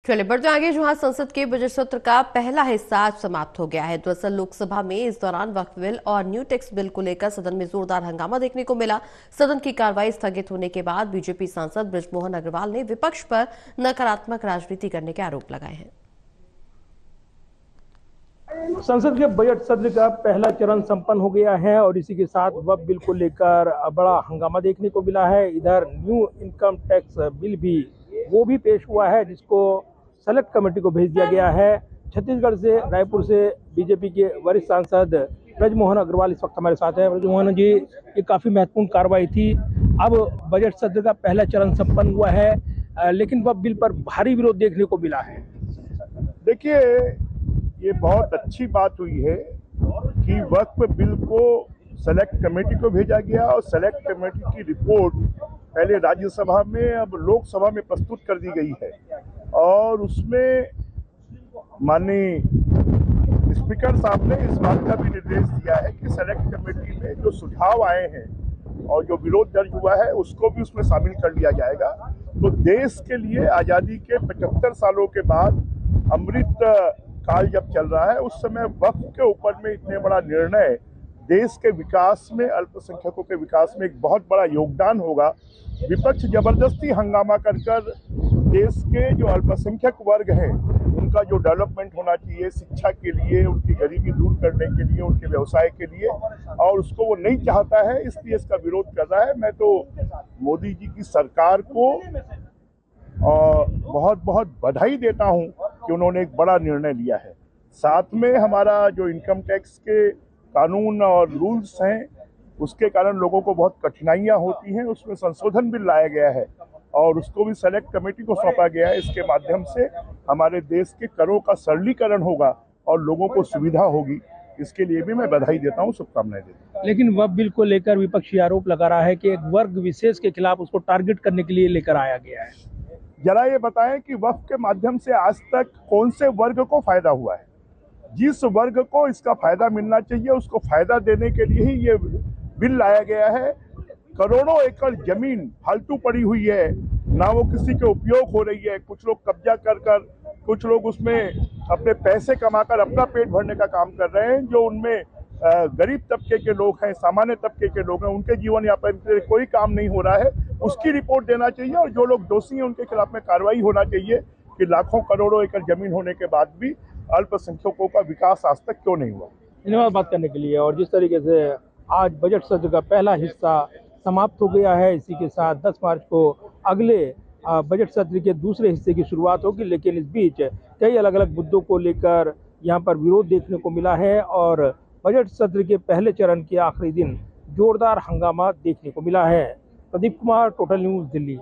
चलिए बढ़ते आगे। जहां संसद के बजट सत्र का पहला हिस्सा आज समाप्त हो गया है। दरअसल लोकसभा में इस दौरान वक्फ बिल और न्यू टैक्स बिल को लेकर सदन में जोरदार हंगामा देखने को मिला। सदन की कार्रवाई स्थगित होने के बाद बीजेपी सांसद बृजमोहन अग्रवाल ने विपक्ष पर नकारात्मक राजनीति करने के आरोप लगाए हैं। संसद के बजट सत्र का पहला चरण संपन्न हो गया है और इसी के साथ वक्फ बिल को लेकर बड़ा हंगामा देखने को मिला है। इधर न्यू इनकम टैक्स बिल भी पेश हुआ है, जिसको सेलेक्ट कमेटी को भेज दिया गया है। छत्तीसगढ़ से, रायपुर से बीजेपी के वरिष्ठ सांसद बृजमोहन अग्रवाल इस वक्त हमारे साथ हैं। बृजमोहन जी, ये काफी महत्वपूर्ण कार्रवाई थी। अब बजट सत्र का पहला चरण संपन्न हुआ है, लेकिन वक्फ बिल पर भारी विरोध देखने को मिला है। देखिए, ये बहुत अच्छी बात हुई है कि वक्फ बिल को सेलेक्ट कमेटी को भेजा गया और सेलेक्ट कमेटी की रिपोर्ट पहले राज्यसभा में, अब लोकसभा में प्रस्तुत कर दी गई है। और उसमें माननीय स्पीकर साहब ने इस बात का भी निर्देश दिया है कि सेलेक्ट कमेटी में जो सुझाव आए हैं और जो विरोध दर्ज हुआ है उसको भी उसमें शामिल कर लिया जाएगा। तो देश के लिए आज़ादी के 75 सालों के बाद अमृत काल जब चल रहा है, उस समय वक्फ के ऊपर में इतने बड़ा निर्णय देश के विकास में, अल्पसंख्यकों के विकास में एक बहुत बड़ा योगदान होगा। विपक्ष जबरदस्ती हंगामा कर देश के जो अल्पसंख्यक वर्ग हैं उनका जो डेवलपमेंट होना चाहिए शिक्षा के लिए, उनकी गरीबी दूर करने के लिए, उनके व्यवसाय के लिए, और उसको वो नहीं चाहता है, इसलिए इसका विरोध कर रहा है। मैं तो मोदी जी की सरकार को बहुत बहुत बधाई देता हूं कि उन्होंने एक बड़ा निर्णय लिया है। साथ में हमारा जो इनकम टैक्स के कानून और रूल्स हैं उसके कारण लोगों को बहुत कठिनाइयां होती हैं, उसमें संशोधन भी लाया गया है और उसको भी सेलेक्ट कमेटी को सौंपा गया है। इसके माध्यम से हमारे देश के करों का सरलीकरण होगा और लोगों को सुविधा होगी। इसके लिए भी मैं बधाई देता हूं, शुभकामनाएं देता हूं। लेकिन वक्फ बिल को लेकर विपक्षी आरोप लगा रहा है कि एक वर्ग विशेष के खिलाफ उसको टारगेट करने के लिए लेकर आया गया है। जरा ये बताएं कि वक्फ के माध्यम से आज तक कौन से वर्ग को फायदा हुआ है? जिस वर्ग को इसका फायदा मिलना चाहिए उसको फायदा देने के लिए ही ये बिल लाया गया है। करोड़ों एकड़ जमीन फालतू पड़ी हुई है, ना वो किसी के उपयोग हो रही है। कुछ लोग कब्जा कर कुछ लोग उसमें अपने पैसे कमाकर अपना पेट भरने का काम कर रहे हैं। जो उनमें गरीब तबके के लोग हैं, सामान्य तबके के लोग हैं, उनके जीवन यापन के लिए कोई काम नहीं हो रहा है, उसकी रिपोर्ट देना चाहिए। और जो लोग दोषी हैं उनके खिलाफ में कार्रवाई होना चाहिए कि लाखों करोड़ों एकड़ जमीन होने के बाद भी अल्पसंख्यकों का विकास आज तक क्यों नहीं हुआ। धन्यवाद बात करने के लिए। और जिस तरीके से आज बजट सत्र का पहला हिस्सा समाप्त हो गया है, इसी के साथ 10 मार्च को अगले बजट सत्र के दूसरे हिस्से की शुरुआत होगी। लेकिन इस बीच कई अलग अलग मुद्दों को लेकर यहाँ पर विरोध देखने को मिला है और बजट सत्र के पहले चरण के आखिरी दिन जोरदार हंगामा देखने को मिला है। Pradeep Kumar, total news, Delhi.